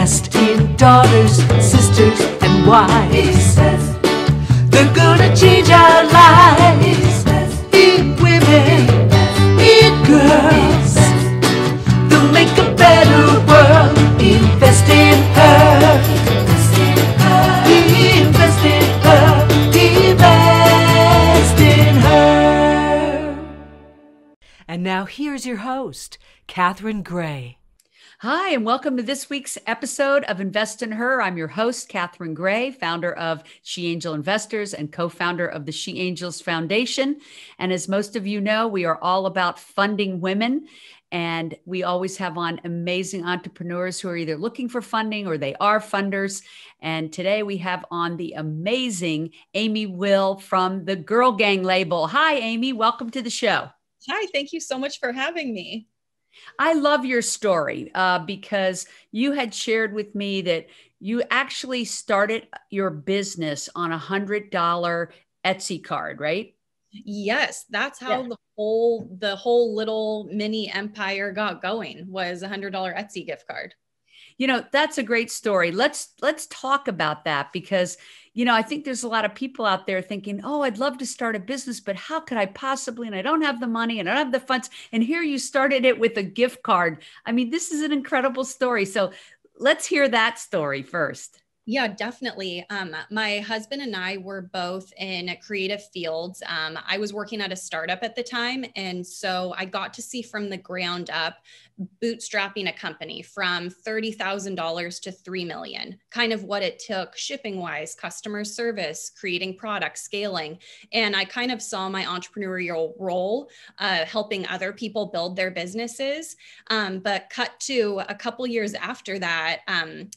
invest in daughters, sisters, and wives. They're gonna change our lives. In women, in girls. They'll make a better world. Invest in her. Invest in her. Invest in her. Invest in her. And now here's your host, Catherine Gray. Hi, and welcome to this week's episode of Invest in Her. I'm your host, Catherine Gray, founder of She Angel Investors and co-founder of the She Angels Foundation. And as most of you know, we are all about funding women. And we always have on amazing entrepreneurs who are either looking for funding or they are funders. And today we have on the amazing Amy Will from the Girl Gang label. Hi, Amy. Welcome to the show. Hi, thank you so much for having me. I love your story because you had shared with me that you actually started your business on $100 Etsy card, right? Yes, that's how the whole little mini empire got going, was $100 Etsy gift card. You know, that's a great story. Let's talk about that because, you know, I think there's a lot of people out there thinking, oh, I'd love to start a business, but how could I possibly? And I don't have the money and I don't have the funds. And here you started it with a gift card. I mean, this is an incredible story. So let's hear that story first. Yeah, definitely. My husband and I were both in creative fields. I was working at a startup at the time. And so I got to see from the ground up bootstrapping a company from $30,000 to $3 million, kind of what it took shipping wise, customer service, creating products, scaling. And I kind of saw my entrepreneurial role helping other people build their businesses. But cut to a couple years after that,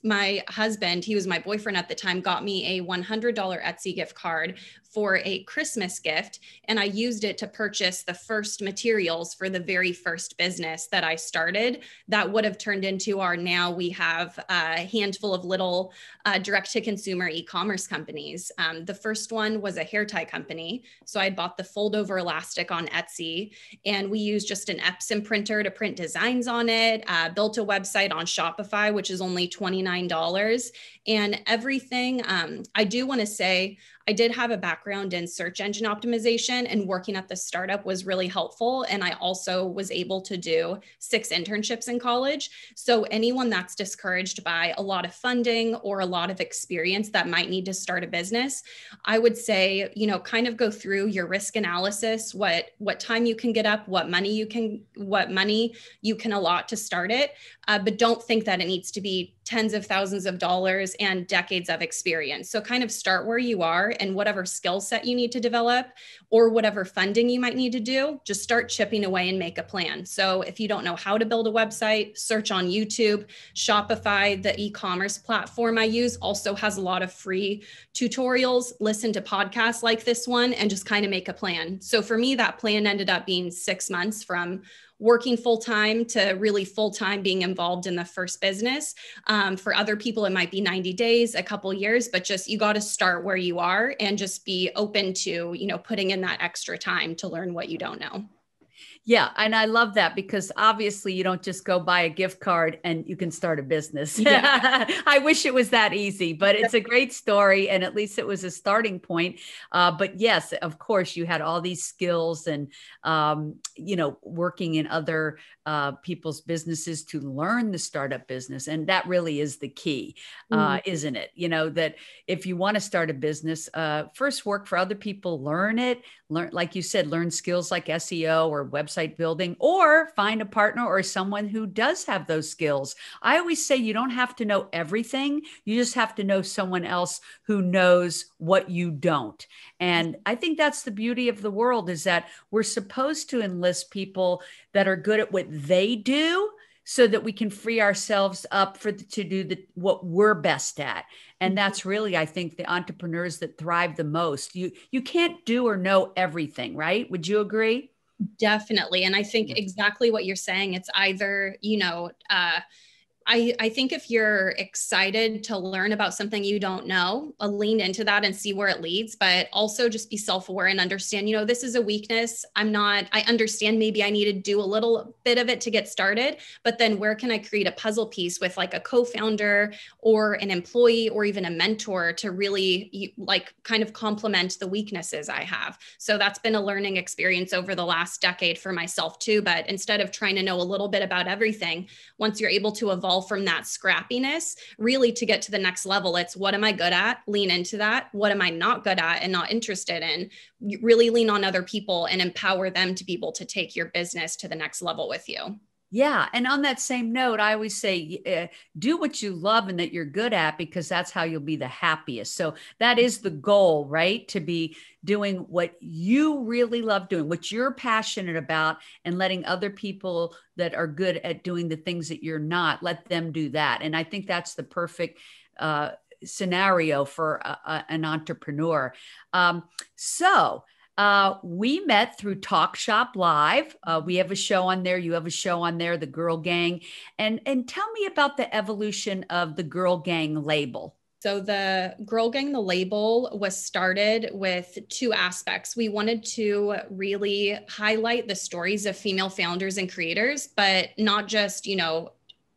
my husband, he was my boyfriend at the time, got me a $100 Etsy gift card for a Christmas gift. And I used it to purchase the first materials for the very first business that I started that would have turned into now we have a handful of little direct to consumer e-commerce companies. The first one was a hair tie company. So I bought the fold over elastic on Etsy and we used just an Epson printer to print designs on it, built a website on Shopify, which is only $29. And everything, I do want to say, I did have a background in search engine optimization, and working at the startup was really helpful. And I also was able to do 6 internships in college. So anyone that's discouraged by a lot of funding or a lot of experience that might need to start a business, I would say, you know, kind of go through your risk analysis, what time you can get up, what money you can allot to start it. But don't think that it needs to be tens of thousands of dollars and decades of experience. So kind of start where you are, and whatever skill set you need to develop or whatever funding you might need to do, just start chipping away and make a plan. So if you don't know how to build a website, search on YouTube. Shopify, the e-commerce platform I use, also has a lot of free tutorials. Listen to podcasts like this one and just kind of make a plan. So for me, that plan ended up being 6 months from working full-time to really full-time being involved in the first business. For other people, it might be 90 days, a couple years, but just, you got to start where you are and just be open to, you know, putting in that extra time to learn what you don't know. Yeah. And I love that because obviously you don't just go buy a gift card and you can start a business. Yeah. I wish it was that easy, but it's a great story. And at least it was a starting point. But yes, of course, you had all these skills and, you know, working in other people's businesses to learn the startup business. And that really is the key, isn't it? You know, that if you want to start a business, first work for other people, learn, like you said, learn skills like SEO or website building, or find a partner or someone who does have those skills. I always say you don't have to know everything. You just have to know someone else who knows what you don't. And I think that's the beauty of the world, is that we're supposed to enlist people that are good at what they do, so that we can free ourselves up to do what we're best at. And that's really, I think, the entrepreneurs that thrive the most. You can't do or know everything, right? Would you agree? Definitely. And I think exactly what you're saying. It's either, you know, I think if you're excited to learn about something you don't know, lean into that and see where it leads, but also just be self-aware and understand, this is a weakness. I understand maybe I need to do a little bit of it to get started, but then where can I create a puzzle piece with like a co-founder or an employee or even a mentor to really like kind of complement the weaknesses I have. So that's been a learning experience over the last decade for myself too. But instead of trying to know a little bit about everything, once you're able to evolve from that scrappiness, really to get to the next level, it's what am I good at? Lean into that. What am I not good at and not interested in? You really lean on other people and empower them to be able to take your business to the next level with you. Yeah. And on that same note, I always say, do what you love and that you're good at, because that's how you'll be the happiest. So that is the goal, right? To be doing what you really love doing, what you're passionate about, and letting other people that are good at doing the things that you're not, let them do that. And I think that's the perfect scenario for an entrepreneur. We met through Talk Shop Live. We have a show on there. You have a show on there, The Girl Gang. And tell me about the evolution of the Girl Gang label. So the Girl Gang, the label, was started with two aspects. We wanted to really highlight the stories of female founders and creators, but not just,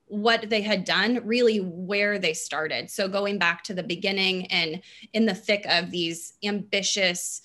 what they had done, really where they started. So going back to the beginning and in the thick of these ambitious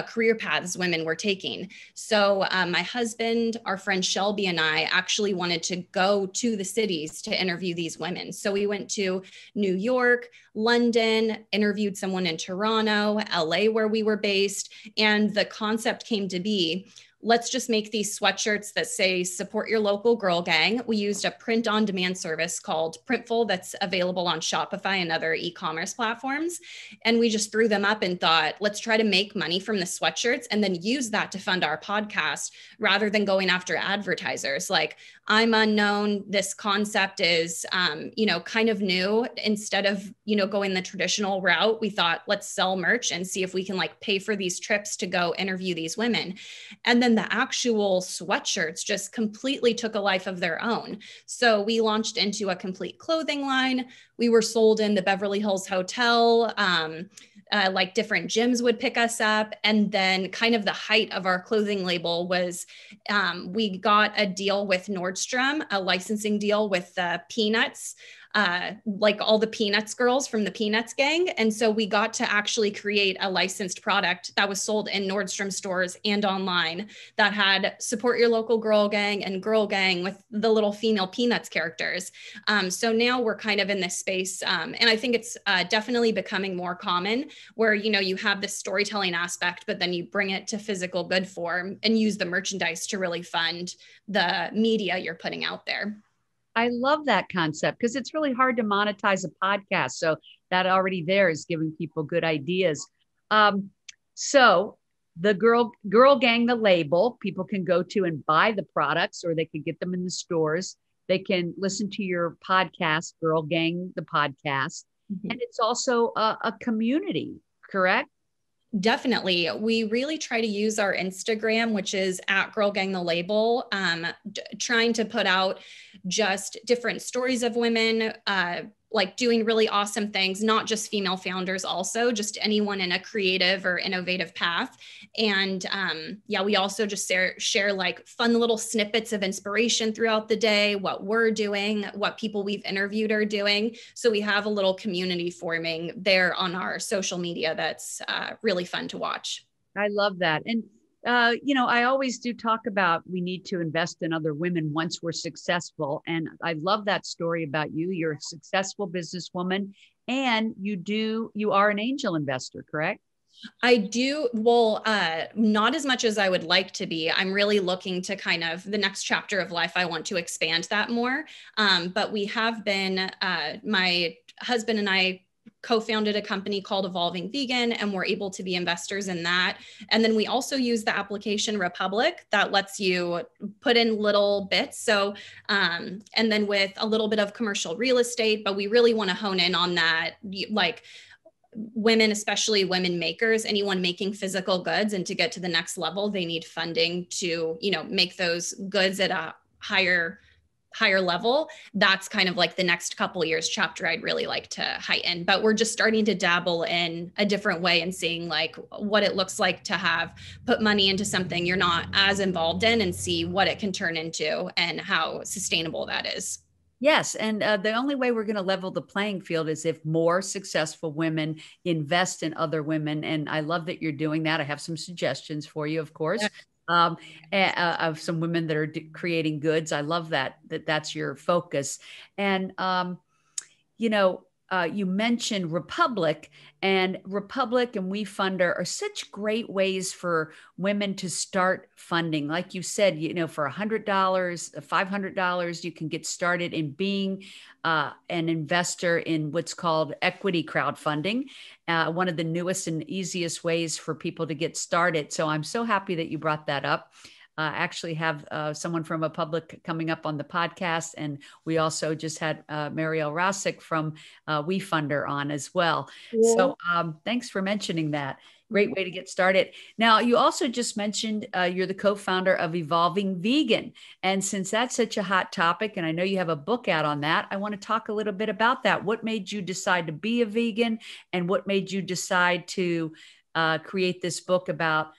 career paths women were taking. So my husband, our friend Shelby, and I actually wanted to go to the cities to interview these women. So we went to New York, London, interviewed someone in Toronto, LA, where we were based. And the concept came to be, let's just make these sweatshirts that say support your local girl gang. We used a print on demand service called Printful that's available on Shopify and other e-commerce platforms. And we just threw them up and thought, let's try to make money from the sweatshirts and then use that to fund our podcast rather than going after advertisers. Like, I'm unknown. This concept is, kind of new. Instead of, going the traditional route, we thought, let's sell merch and see if we can pay for these trips to go interview these women. And then the actual sweatshirts just completely took a life of their own. So we launched into a complete clothing line. We were sold in the Beverly Hills Hotel. Different gyms would pick us up. And then kind of the height of our clothing label was we got a deal with Nordstrom, a licensing deal with Peanuts, all the Peanuts girls from the Peanuts gang. And so we got to actually create a licensed product that was sold in Nordstrom stores and online that had support your local girl gang and girl gang with the little female Peanuts characters. So now we're kind of in this space. And I think it's definitely becoming more common where, you have this storytelling aspect, but then you bring it to physical good form and use the merchandise to really fund the media you're putting out there. I love that concept because it's really hard to monetize a podcast. So that already there is giving people good ideas. So the Girl Gang, the label, people can go to and buy the products, or they could get them in the stores. They can listen to your podcast, Girl Gang, the podcast. Mm-hmm. And it's also a community, correct? Definitely. We really try to use our Instagram, which is at Girl Gang the Label, trying to put out just different stories of women, doing really awesome things, not just female founders, also just anyone in a creative or innovative path. And we also just share fun little snippets of inspiration throughout the day, what we're doing, what people we've interviewed are doing. So we have a little community forming there on our social media that's really fun to watch. I love that. And I always do talk about we need to invest in other women once we're successful. And I love that story about you. You're a successful businesswoman and you are an angel investor, correct? I do. Well, not as much as I would like to be. I'm really looking to kind of the next chapter of life. I want to expand that more. But we have been, my husband and I co-founded a company called Evolving Vegan, and we're able to be investors in that. And then we also use the application Republic that lets you put in little bits. So, and then with a little bit of commercial real estate, but we really want to hone in on that, women, especially women makers, anyone making physical goods, and to get to the next level, they need funding to, make those goods at a higher higher level, that's kind of like the next couple of years chapter I'd really like to heighten. But we're just starting to dabble in a different way and seeing like what it looks like to have put money into something you're not as involved in and see what it can turn into and how sustainable that is. Yes. And the only way we're going to level the playing field is if more successful women invest in other women. And I love that you're doing that. I have some suggestions for you, of course. Um, of some women that are creating goods. I love that's your focus. And, you know, you mentioned Republic and WeFunder are such great ways for women to start funding. Like you said, you know, for $100, $500, you can get started in being an investor in what's called equity crowdfunding, one of the newest and easiest ways for people to get started. So I'm so happy that you brought that up. Actually have someone from Republic coming up on the podcast. And we also just had Marielle Rossick from WeFunder on as well. Yeah. So thanks for mentioning that. Great way to get started. Now, you also just mentioned you're the co-founder of Evolving Vegan. And since that's such a hot topic, and I know you have a book out on that, I want to talk a little bit about that. What made you decide to be a vegan, and what made you decide to create this book about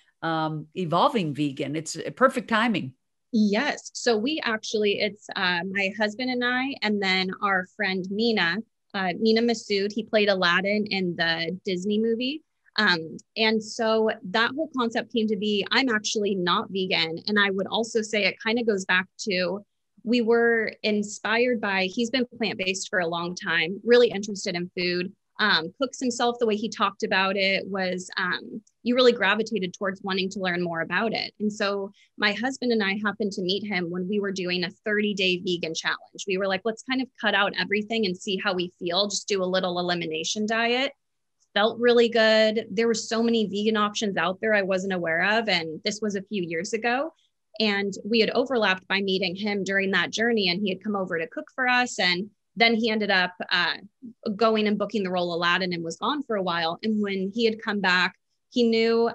Evolving Vegan? It's perfect timing. Yes. So we actually, it's my husband and I, and then our friend Mina Masood. He played Aladdin in the Disney movie. And so that whole concept came to be. I'm actually not vegan. And I would also say it kind of goes back to, we were inspired by, he's been plant-based for a long time, really interested in food. Cooks himself, the way he talked about it was, you really gravitated towards wanting to learn more about it. And so my husband and I happened to meet him when we were doing a 30-day vegan challenge. We were like, let's kind of cut out everything and see how we feel, just do a little elimination diet. Felt really good. There were so many vegan options out there I wasn't aware of. And this was a few years ago. And we had overlapped by meeting him during that journey, and he had come over to cook for us. And then he ended up going and booking the role Aladdin and was gone for a while. And when he had come back, he knew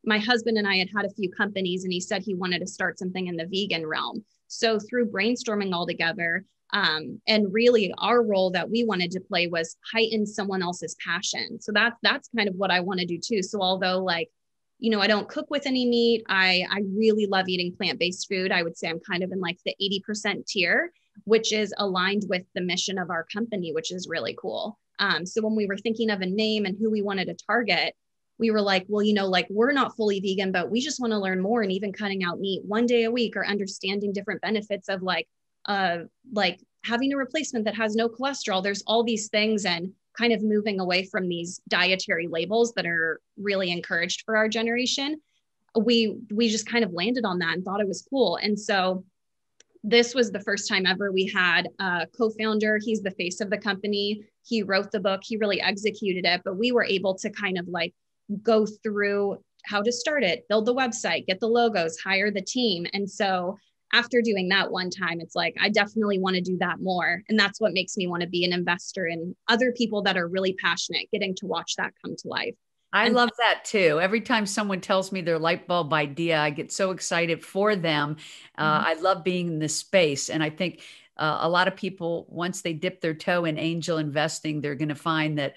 my husband and I had a few companies, and he said he wanted to start something in the vegan realm. So through brainstorming all together, and really our role that we wanted to play was heighten someone else's passion. So that's kind of what I want to do too. So although, like, you know, I don't cook with any meat, I really love eating plant-based food. I would say I'm kind of in like the 80% tier, which is aligned with the mission of our company, which is really cool. So when we were thinking of a name and who we wanted to target, we were like, well, you know, like, we're not fully vegan, but we just want to learn more. And even cutting out meat one day a week, or understanding different benefits of like having a replacement that has no cholesterol. There's all these things, and kind of moving away from these dietary labels that are really encouraged for our generation. We just kind of landed on that and thought it was cool. And so this was the first time ever we had a co-founder. He's the face of the company. He wrote the book. He really executed it, but we were able to kind of like go through how to start it, build the website, get the logos, hire the team. And so after doing that one time, it's like, I definitely want to do that more. And that's what makes me want to be an investor in other people that are really passionate, getting to watch that come to life. I love that too. Every time someone tells me their light bulb idea, I get so excited for them. I love being in this space. And I think a lot of people, once they dip their toe in angel investing, they're going to find that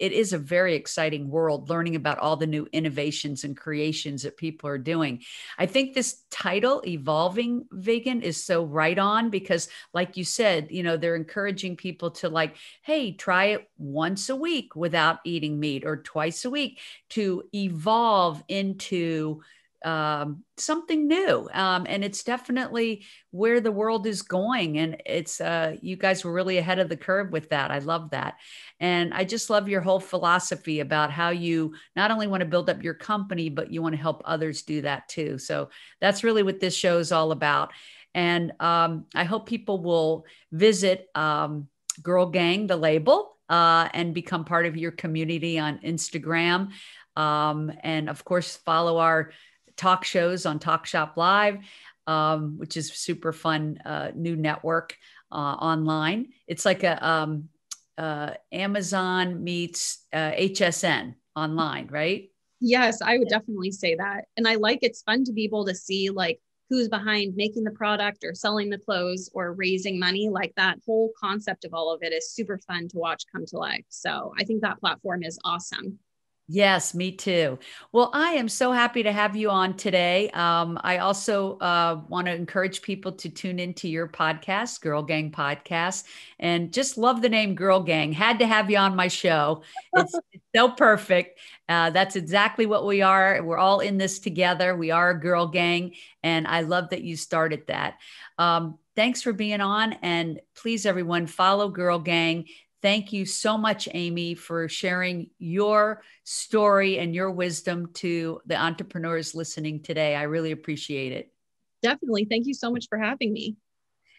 it is a very exciting world, learning about all the new innovations and creations that people are doing. I think this title, Evolving Vegan, is so right on, because like you said, you know, they're encouraging people to like, hey, try it once a week without eating meat, or twice a week, to evolve into something new. And it's definitely where the world is going. And it's, you guys were really ahead of the curve with that. I love that. And I just love your whole philosophy about how you not only want to build up your company, but you want to help others do that too. So that's really what this show is all about. And I hope people will visit Girl Gang, the label, and become part of your community on Instagram. And of course, follow our talk shows on Talk Shop Live, which is super fun, new network online. It's like a Amazon meets HSN online, right? Yes, I would definitely say that. And I like, it's fun to be able to see like who's behind making the product or selling the clothes or raising money. Like that whole concept of all of it is super fun to watch come to life. So I think that platform is awesome. Yes, me too. Well, I am so happy to have you on today. I also want to encourage people to tune into your podcast, Girl Gang Podcast, and just love the name Girl Gang. Had to have you on my show. It's so perfect. That's exactly what we are. We're all in this together. We are a girl gang, and I love that you started that. Thanks for being on, and please, everyone, follow Girl Gang. Thank you so much, Amy, for sharing your story and your wisdom to the entrepreneurs listening today. I really appreciate it. Definitely. Thank you so much for having me.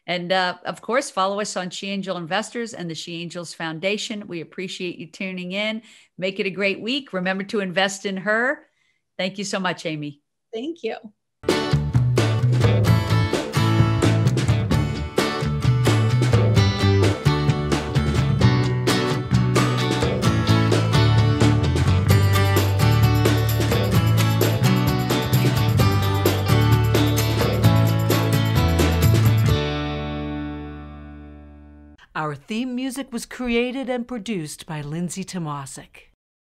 And of course, follow us on She Angel Investors and the She Angels Foundation. We appreciate you tuning in. Make it a great week. Remember to invest in her. Thank you so much, Amy. Thank you. Our theme music was created and produced by Lindsay Tomasic.